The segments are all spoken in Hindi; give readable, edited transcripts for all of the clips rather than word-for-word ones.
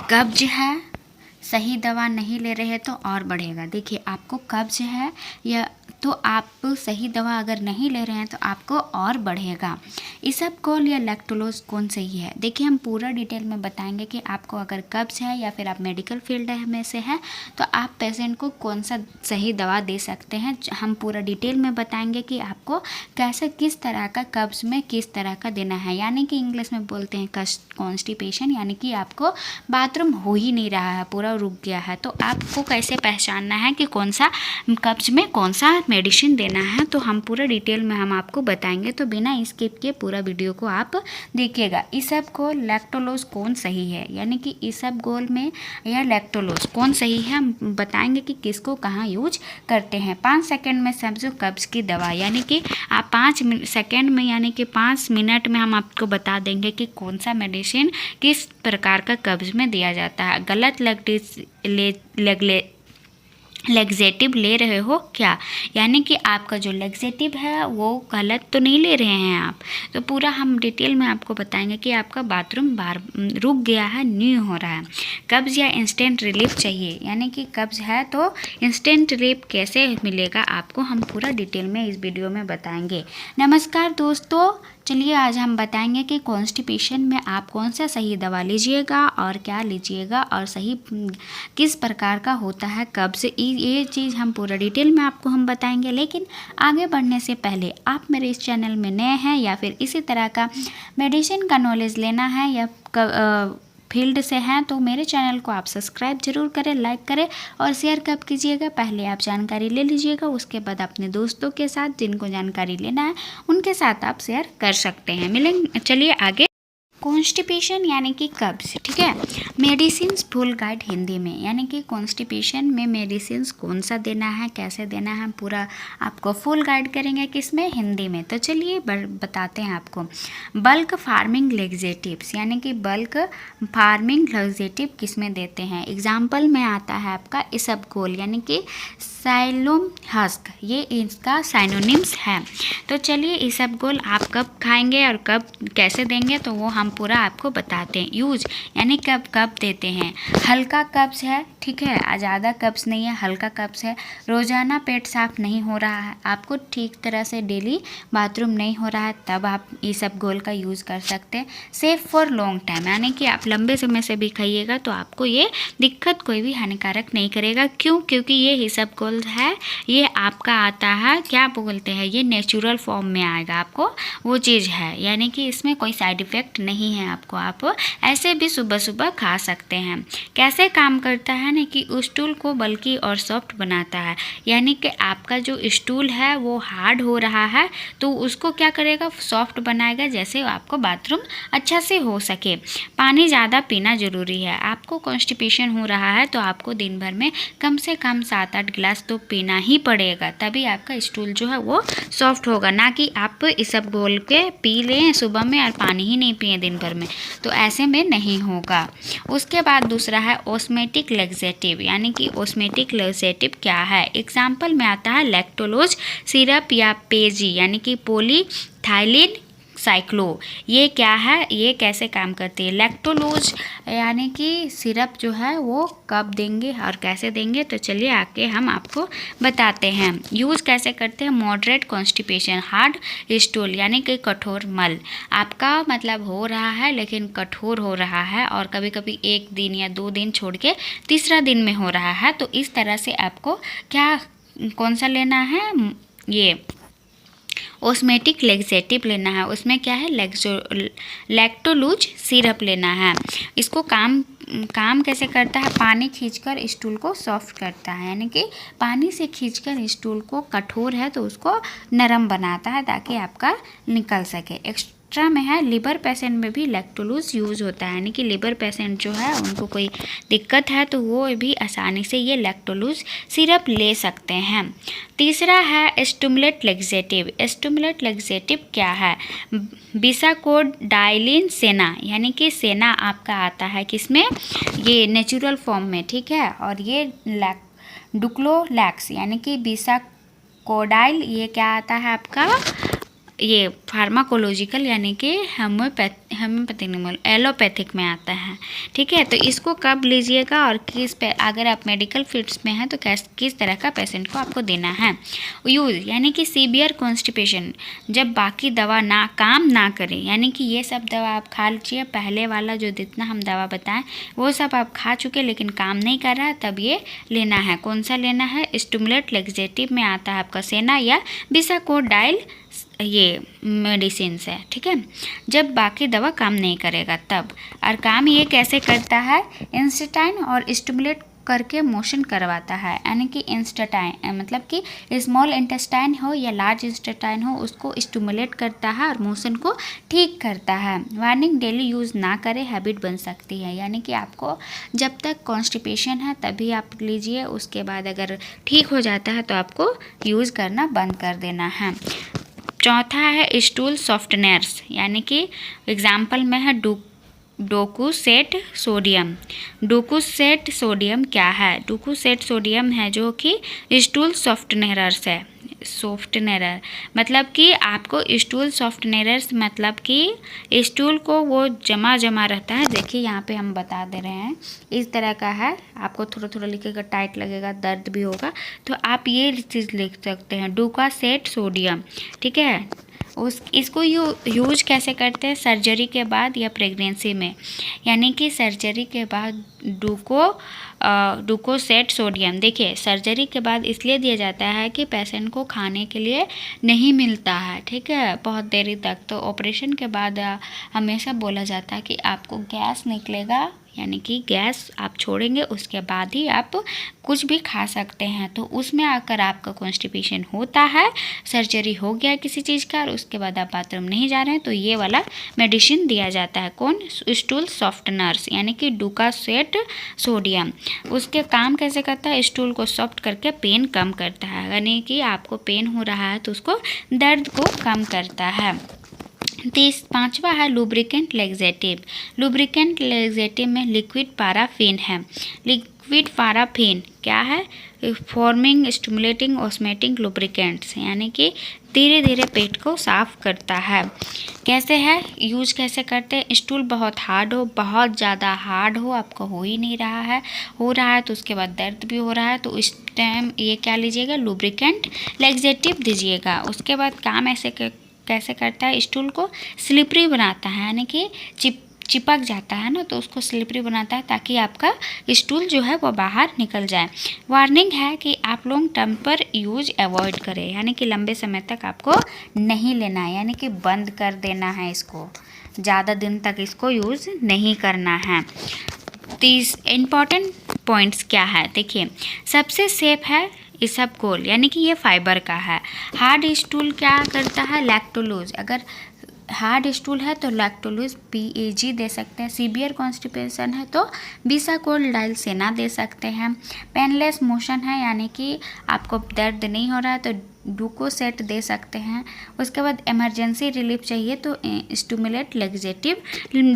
कब्ज है, सही दवा नहीं ले रहे हैं तो और बढ़ेगा। देखिए आपको कब्ज है या तो आप सही दवा अगर नहीं ले रहे हैं तो आपको और बढ़ेगा। इसबगोल या लैक्टोलोज कौन सही है? देखिए हम पूरा डिटेल में बताएंगे कि आपको अगर कब्ज है या फिर आप मेडिकल फील्ड में से हैं तो आप पेशेंट को कौन सा सही दवा दे सकते हैं। हम पूरा डिटेल में बताएंगे कि आपको कैसे किस तरह का कब्ज में किस तरह का देना है, यानी कि इंग्लिश में बोलते हैं कॉन्स्टिपेशन, यानी कि आपको बाथरूम हो ही नहीं रहा है, पूरा रुक गया है। तो आपको कैसे पहचानना है कि कौन सा कब्ज में कौन सा मेडिसिन देना है, तो हम पूरा डिटेल में हम आपको बताएंगे। तो बिना स्किप किए पूरा वीडियो को आप देखिएगा। इसबगोल लैक्टोलोज कौन सही है, यानी कि इसबगोल में या लैक्टोलोज कौन सही है, हम बताएंगे कि किसको कहाँ यूज करते हैं। 5 सेकंड में समझो कब्ज की दवा, यानी कि आप 5 सेकंड में यानी कि 5 मिनट में हम आपको बता देंगे कि कौन सा मेडिसिन किस प्रकार का कब्ज में दिया जाता है। गलत लेग्जेटिव ले रहे हो क्या, यानी कि आपका जो लेग्जेटिव है वो गलत तो नहीं ले रहे हैं आप, तो पूरा हम डिटेल में आपको बताएंगे कि आपका बाथरूम बार रुक गया है, नहीं हो रहा है। कब्ज या इंस्टेंट रिलीफ चाहिए, यानी कि कब्ज है तो इंस्टेंट रिलीफ कैसे मिलेगा आपको, हम पूरा डिटेल में इस वीडियो में बताएंगे। नमस्कार दोस्तों, चलिए आज हम बताएंगे कि कॉन्स्टिपेशन में आप कौन सा सही दवा लीजिएगा और क्या लीजिएगा और सही किस प्रकार का होता है कब्ज, ये चीज़ हम पूरा डिटेल में आपको हम बताएंगे। लेकिन आगे बढ़ने से पहले आप मेरे इस चैनल में नए हैं या फिर इसी तरह का मेडिसिन का नॉलेज लेना है या फील्ड से हैं तो मेरे चैनल को आप सब्सक्राइब जरूर करें, लाइक करें और शेयर कब कीजिएगा। पहले आप जानकारी ले लीजिएगा, उसके बाद अपने दोस्तों के साथ जिनको जानकारी लेना है उनके साथ आप शेयर कर सकते हैं। मिलेंगे, चलिए आगे। कॉन्स्टिपेशन यानी कि कब्ज, ठीक है। मेडिसिन्स फुल गाइड हिंदी में, यानी कि कॉन्स्टिपेशन में मेडिसिन्स कौन सा देना है, कैसे देना है, पूरा आपको फुल गाइड करेंगे किसमें, हिंदी में। तो चलिए बताते हैं आपको। बल्क फार्मिंग लेग्जेटिव्स, यानी कि बल्क फार्मिंग लेग्जेटिव किस में देते हैं। एग्जाम्पल में आता है आपका इसबगोल, यानी कि साइलोम हस्क, ये इसका साइनोनिम्स है। तो चलिए इसबगोल आप कब खाएंगे और कब कैसे देंगे तो वो हम पूरा आपको बताते हैं। यूज यानी कब कब देते हैं। हल्का कब्ज है, ठीक है, ज़्यादा कब्ज नहीं है, हल्का कब्ज है, रोज़ाना पेट साफ नहीं हो रहा है, आपको ठीक तरह से डेली बाथरूम नहीं हो रहा है, तब आप इसबगोल का यूज़ कर सकते हैं। सेफ फॉर लॉन्ग टाइम, यानी कि आप लंबे समय से भी खाइएगा तो आपको ये दिक्कत कोई भी हानिकारक नहीं करेगा। क्यों? क्योंकि ये इसबगोल है, ये आपका आता है क्या बोलते हैं, ये नेचुरल फॉर्म में आएगा, आपको वो चीज़ है, यानी कि इसमें कोई साइड इफ़ेक्ट नहीं है आपको, आप ऐसे भी सुबह सुबह खा सकते हैं। कैसे काम करता है ना कि स्टूल को बल्कि और सॉफ्ट बनाता है, यानी कि आपका जो स्टूल है वो हार्ड हो रहा है तो उसको क्या करेगा, सॉफ्ट बनाएगा, जैसे आपको बाथरूम अच्छा से हो सके। पानी ज़्यादा पीना ज़रूरी है, आपको कॉन्स्टिपेशन हो रहा है तो आपको दिन भर में कम से कम 7-8 गिलास तो पीना ही पड़ेगा, तभी आपका स्टूल जो है वो सॉफ्ट होगा। ना कि आप इसबगोल के पी लें सुबह में और पानी ही नहीं पिए दिन भर में, तो ऐसे में नहीं होगा। उसके बाद दूसरा है ऑस्मेटिक लेग्जेटिव, यानी कि ऑस्मेटिक लेग्जेटिव क्या है। एग्जाम्पल में आता है लैक्टोलोज सिरप या पेजी, यानी कि पॉलीथाइलिन साइक्लो, ये क्या है, ये कैसे काम करती है। लैक्टोलोज यानी कि सिरप जो है वो कब देंगे और कैसे देंगे, तो चलिए आके हम आपको बताते हैं। यूज़ कैसे करते हैं। मॉडरेट कॉन्स्टिपेशन, हार्ड स्टूल यानी कि कठोर मल, आपका मतलब हो रहा है लेकिन कठोर हो रहा है और कभी कभी 1 दिन या 2 दिन छोड़ के तीसरा दिन में हो रहा है, तो इस तरह से आपको क्या कौन सा लेना है, ये ऑस्मेटिक लेग्जेटिव लेना है। उसमें क्या है, लैक्टोलूज सिरप लेना है। इसको काम कैसे करता है, पानी खींचकर स्टूल को सॉफ्ट करता है, यानी कि पानी से खींचकर स्टूल को, कठोर है तो उसको नरम बनाता है ताकि आपका निकल सके। एक्स्ट्रा में है लिवर पेशेंट में भी लैक्टोलूज यूज़ होता है, यानी कि लिवर पेशेंट जो है उनको कोई दिक्कत है तो वो भी आसानी से ये लैक्टोलूज सिरप ले सकते हैं। तीसरा है स्टिमुलेट लेग्जेटिव। स्टिमुलेट लेग्जेटिव क्या है, बिसाकोडाइलिन सेना, यानी कि सेना आपका आता है किसमें, ये नेचुरल फॉर्म में, ठीक है, और ये डुक्लोलैक्स यानी कि बिसाकोडाइल, ये क्या आता है आपका ये फार्माकोलॉजिकल यानी कि होम्योपैथिक नहीं बोल एलोपैथिक में आता है। ठीक है, तो इसको कब लीजिएगा और किस पे, अगर आप मेडिकल फील्ड्स में हैं तो किस तरह का पेशेंट को आपको देना है। यूज़ यानी कि सीवियर कॉन्स्टिपेशन, जब बाकी दवा काम ना करे, यानी कि ये सब दवा आप खा लीजिए, पहले वाला जो जितना हम दवा बताएं वो सब आप खा चुके लेकिन काम नहीं कर रहा, तब ये लेना है। कौन सा लेना है? स्टिमुलेट लेक्सेटिव में आता है आपका सेना या बिसाकोडाइल, ये मेडिसिन है। ठीक है, जब बाकी दवा काम नहीं करेगा तब। और काम ये कैसे करता है? इंस्टेटाइन और स्टिमुलेट करके मोशन करवाता है, यानी कि इंस्टेटाइन मतलब कि स्मॉल इंटेस्टाइन हो या लार्ज इंटेस्टाइन हो, उसको स्टिमुलेट करता है और मोशन को ठीक करता है। वार्निंग, डेली यूज़ ना करें, हैबिट बन सकती है, यानी कि आपको जब तक कॉन्स्टिपेशन है तभी आप लीजिए, उसके बाद अगर ठीक हो जाता है तो आपको यूज़ करना बंद कर देना है। चौथा है स्टूल सॉफ्टनर्स, यानी कि एग्जाम्पल में है डोकूसेट सोडियम। डोकूसेट सोडियम क्या है? डोकूसेट सोडियम है जो कि स्टूल सॉफ्टनरस है। सॉफ्टनर मतलब कि आपको स्टूल सॉफ्टनरस मतलब कि स्टूल को वो जमा रहता है। देखिए यहाँ पे हम बता दे रहे हैं, इस तरह का है, आपको थोड़ा थोड़ा लिखेगा, टाइट लगेगा, दर्द भी होगा, तो आप ये चीज़ लिख सकते हैं, डोकूसेट सोडियम। ठीक है, इसको यूज कैसे करते हैं? सर्जरी के बाद या प्रेगनेंसी में, यानी कि सर्जरी के बाद डोकूसेट सोडियम, देखिए सर्जरी के बाद इसलिए दिया जाता है कि पेशेंट को खाने के लिए नहीं मिलता है। ठीक है, बहुत देरी तक, तो ऑपरेशन के बाद हमेशा बोला जाता है कि आपको गैस निकलेगा, यानी कि गैस आप छोड़ेंगे उसके बाद ही आप कुछ भी खा सकते हैं। तो उसमें आकर आपका कॉन्स्टिपेशन होता है, सर्जरी हो गया किसी चीज़ का और उसके बाद आप बाथरूम नहीं जा रहे हैं, तो ये वाला मेडिसिन दिया जाता है। कौन? स्टूल सॉफ्टनर्स, यानी कि डोकूसेट सोडियम। उसके काम कैसे करता है? स्टूल को सॉफ्ट करके पेन कम करता है, यानी कि आपको पेन हो रहा है तो उसको दर्द को कम करता है। पांचवा है लुब्रिकेंट लेक्सेटिव। लुब्रिकेंट लेक्सेटिव में लिक्विड पैराफिन है। लिक्विड पैराफिन क्या है? फॉर्मिंग स्टिमुलेटिंग ऑस्मेटिक लुब्रिकेंट्स, यानी कि धीरे धीरे पेट को साफ करता है। कैसे है? यूज कैसे करते हैं? स्टूल बहुत हार्ड हो, बहुत ज़्यादा हार्ड हो, आपको हो ही नहीं रहा है, हो रहा है तो उसके बाद दर्द भी हो रहा है, तो इस टाइम ये क्या लीजिएगा? लुब्रिकेंट लेक्सेटिव दीजिएगा। उसके बाद काम ऐसे कैसे करता है? स्टूल को स्लिपरी बनाता है, यानी कि चिपक जाता है ना, तो उसको स्लिपरी बनाता है ताकि आपका स्टूल जो है वो बाहर निकल जाए। वार्निंग है कि आप लॉन्ग टर्म पर यूज अवॉइड करें, यानी कि लंबे समय तक आपको नहीं लेना है, यानी कि बंद कर देना है इसको, ज़्यादा दिन तक इसको यूज़ नहीं करना है। 30 इम्पॉर्टेंट पॉइंट्स क्या है? देखिए, सबसे सेफ है इसबगोल, यानी कि ये फाइबर का है। हार्ड स्टूल क्या करता है? लैक्टोलोज, अगर हार्ड स्टूल है तो लैक्टोलोज PAG दे सकते हैं। सीवियर कॉन्स्टिपेशन है तो बिसाकोडाइल सेना दे सकते हैं। पेनलेस मोशन है, यानी कि आपको दर्द नहीं हो रहा है तो डोकूसेट दे सकते हैं। उसके बाद इमरजेंसी रिलीफ चाहिए तो स्टिमुलेट लेक्सेटिव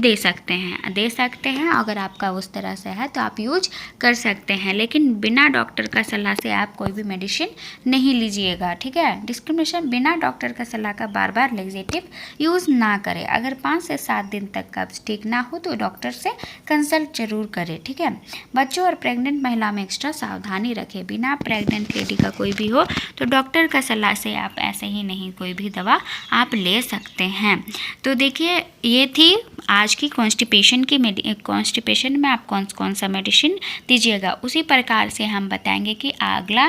दे सकते हैं। अगर आपका उस तरह से है तो आप यूज कर सकते हैं, लेकिन बिना डॉक्टर का सलाह से आप कोई भी मेडिसिन नहीं लीजिएगा। ठीक है, डिस्क्रिमिनेशन, बिना डॉक्टर का सलाह का बार बार लेक्सेटिव यूज़ ना करें। अगर 5 से 7 दिन तक कब्ज ठीक ना हो तो डॉक्टर से कंसल्ट जरूर करें। ठीक है, बच्चों और प्रेग्नेंट महिला में एक्स्ट्रा सावधानी रखें। बिना प्रेग्नेंट लेडी का कोई भी हो तो डॉक्टर का सलाह से आप ऐसे ही नहीं कोई भी दवा आप ले सकते हैं। तो देखिए, ये थी आज की कॉन्स्टिपेशन कॉन्स्टिपेशन में आप कौन सा मेडिसिन दीजिएगा। उसी प्रकार से हम बताएंगे कि अगला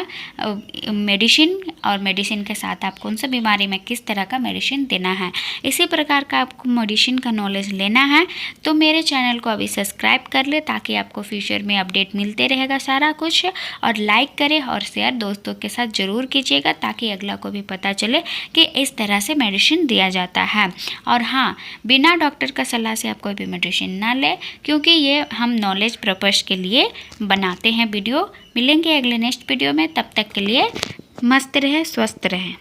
मेडिसिन और मेडिसिन के साथ आप कौन सा बीमारी में किस तरह का मेडिसिन देना है। इसी प्रकार का आपको मेडिसिन का नॉलेज लेना है तो मेरे चैनल को अभी सब्सक्राइब कर ले, ताकि आपको फ्यूचर में अपडेट मिलते रहेगा सारा कुछ। और लाइक करें और शेयर दोस्तों के साथ ज़रूर कीजिएगा, ताकि अगला को भी पता चले कि इस तरह से मेडिसिन दिया जाता है। और हाँ, बिना डॉक्टर का सलाह से आप कोई भी मेडिसिन ना लें, क्योंकि ये हम नॉलेज पर्पस के लिए बनाते हैं वीडियो। मिलेंगे अगले नेक्स्ट वीडियो में, तब तक के लिए मस्त रहे, स्वस्थ रहे।